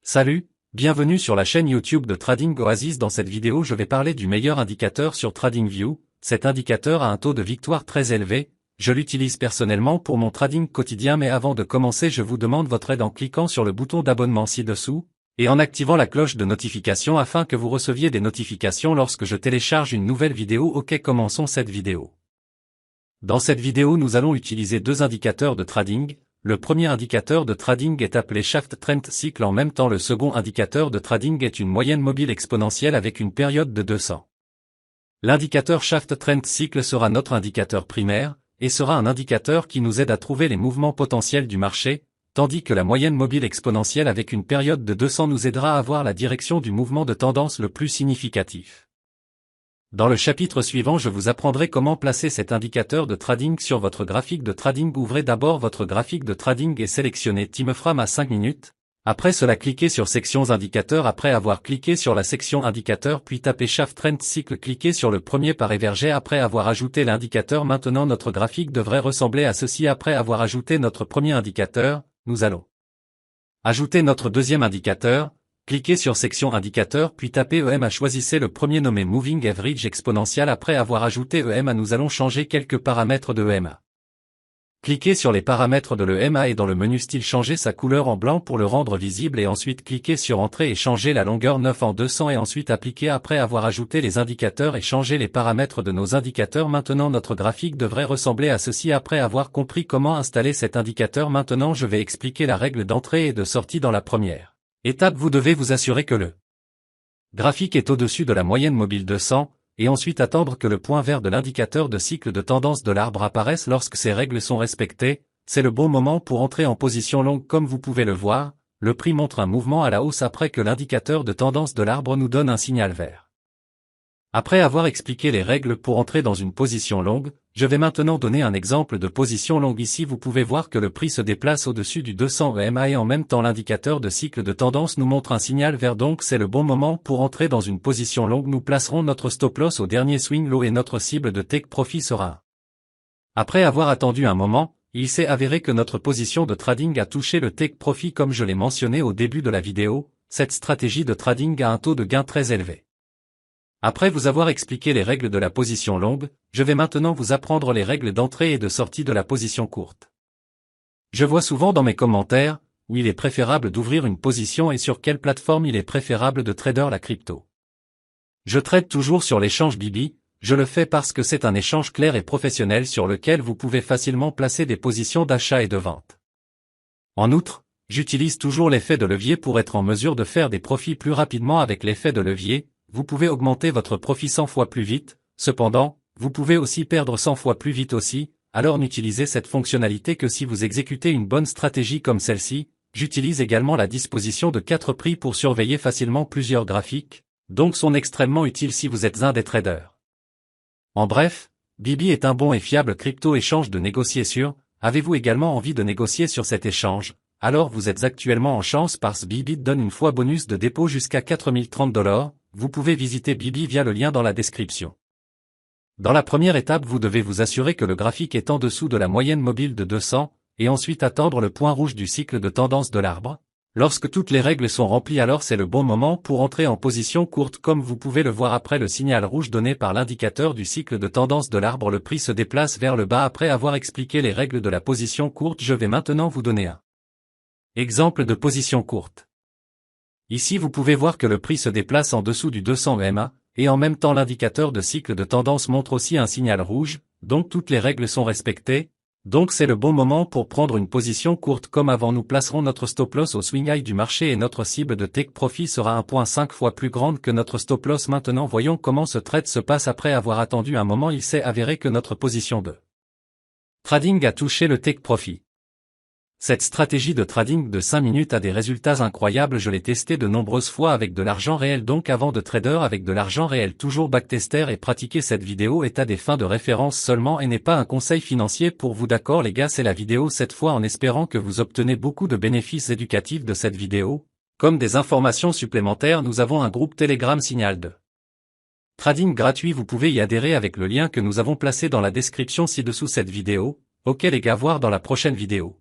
Salut, bienvenue sur la chaîne YouTube de Trading Oasis. Dans cette vidéo je vais parler du meilleur indicateur sur TradingView. Cet indicateur a un taux de victoire très élevé, je l'utilise personnellement pour mon trading quotidien, mais avant de commencer je vous demande votre aide en cliquant sur le bouton d'abonnement ci-dessous, et en activant la cloche de notification afin que vous receviez des notifications lorsque je télécharge une nouvelle vidéo. Ok, commençons cette vidéo. Dans cette vidéo nous allons utiliser deux indicateurs de trading. Le premier indicateur de trading est appelé Shaft Trend Cycle. En même temps, le second indicateur de trading est une moyenne mobile exponentielle avec une période de 200. L'indicateur Shaft Trend Cycle sera notre indicateur primaire, et sera un indicateur qui nous aide à trouver les mouvements potentiels du marché, tandis que la moyenne mobile exponentielle avec une période de 200 nous aidera à voir la direction du mouvement de tendance le plus significatif. Dans le chapitre suivant, je vous apprendrai comment placer cet indicateur de trading sur votre graphique de trading. Ouvrez d'abord votre graphique de trading et sélectionnez Time Frame à 5 minutes. Après cela, cliquez sur Sections Indicateurs. Après avoir cliqué sur la section Indicateurs, puis tapez Shaft Trend Cycle, cliquez sur le premier par éverger. Après avoir ajouté l'indicateur, maintenant notre graphique devrait ressembler à ceci. Après avoir ajouté notre premier indicateur, nous allons ajouter notre deuxième indicateur. Cliquez sur Section Indicateurs puis tapez EMA. Choisissez le premier nommé Moving Average Exponential. Après avoir ajouté EMA, nous allons changer quelques paramètres de EMA. Cliquez sur les paramètres de l'EMA et dans le menu style changez sa couleur en blanc pour le rendre visible, et ensuite cliquez sur Entrée et changez la longueur 9 en 200 et ensuite appliquez. Après avoir ajouté les indicateurs et changé les paramètres de nos indicateurs, maintenant notre graphique devrait ressembler à ceci. Après avoir compris comment installer cet indicateur, maintenant je vais expliquer la règle d'entrée et de sortie. Dans la première étape, vous devez vous assurer que le graphique est au-dessus de la moyenne mobile 200, et ensuite attendre que le point vert de l'indicateur de cycle de tendance de l'arbre apparaisse. Lorsque ces règles sont respectées, c'est le bon moment pour entrer en position longue. Comme vous pouvez le voir, le prix montre un mouvement à la hausse après que l'indicateur de tendance de l'arbre nous donne un signal vert. Après avoir expliqué les règles pour entrer dans une position longue, je vais maintenant donner un exemple de position longue. Ici vous pouvez voir que le prix se déplace au-dessus du 200 EMA et en même temps l'indicateur de cycle de tendance nous montre un signal vert, donc c'est le bon moment pour entrer dans une position longue. Nous placerons notre stop loss au dernier swing low et notre cible de take profit sera 1. Après avoir attendu un moment, il s'est avéré que notre position de trading a touché le take profit. Comme je l'ai mentionné au début de la vidéo, cette stratégie de trading a un taux de gain très élevé. Après vous avoir expliqué les règles de la position longue, je vais maintenant vous apprendre les règles d'entrée et de sortie de la position courte. Je vois souvent dans mes commentaires où il est préférable d'ouvrir une position et sur quelle plateforme il est préférable de trader la crypto. Je trade toujours sur l'échange Bibi. Je le fais parce que c'est un échange clair et professionnel sur lequel vous pouvez facilement placer des positions d'achat et de vente. En outre, j'utilise toujours l'effet de levier pour être en mesure de faire des profits plus rapidement. Avec l'effet de levier, vous pouvez augmenter votre profit 100 fois plus vite. Cependant, vous pouvez aussi perdre 100 fois plus vite aussi, alors n'utilisez cette fonctionnalité que si vous exécutez une bonne stratégie comme celle-ci. J'utilise également la disposition de 4 prix pour surveiller facilement plusieurs graphiques, donc sont extrêmement utiles si vous êtes un des traders. En bref, Bibi est un bon et fiable crypto-échange de négocier sur. Avez-vous également envie de négocier sur cet échange? Alors vous êtes actuellement en chance parce que Bibi donne une fois bonus de dépôt jusqu'à $4030. Vous pouvez visiter Bibi via le lien dans la description. Dans la première étape, vous devez vous assurer que le graphique est en dessous de la moyenne mobile de 200, et ensuite attendre le point rouge du cycle de tendance de l'arbre. Lorsque toutes les règles sont remplies, alors c'est le bon moment pour entrer en position courte. Comme vous pouvez le voir après le signal rouge donné par l'indicateur du cycle de tendance de l'arbre, le prix se déplace vers le bas. Après avoir expliqué les règles de la position courte, je vais maintenant vous donner un exemple de position courte. Ici vous pouvez voir que le prix se déplace en dessous du 200 EMA, et en même temps l'indicateur de cycle de tendance montre aussi un signal rouge, donc toutes les règles sont respectées, donc c'est le bon moment pour prendre une position courte. Comme avant, nous placerons notre stop loss au swing high du marché et notre cible de take profit sera 1,5 fois plus grande que notre stop loss. Maintenant voyons comment ce trade se passe. Après avoir attendu un moment, il s'est avéré que notre position de trading a touché le take profit. Cette stratégie de trading de 5 minutes a des résultats incroyables. Je l'ai testé de nombreuses fois avec de l'argent réel, donc avant de trader avec de l'argent réel. Toujours backtester et pratiquer. Cette vidéo est à des fins de référence seulement et n'est pas un conseil financier pour vous. D'accord les gars, c'est la vidéo cette fois, en espérant que vous obtenez beaucoup de bénéfices éducatifs de cette vidéo. Comme des informations supplémentaires, nous avons un groupe Telegram Signal de trading gratuit. Vous pouvez y adhérer avec le lien que nous avons placé dans la description ci-dessous cette vidéo. Ok les gars, voir dans la prochaine vidéo.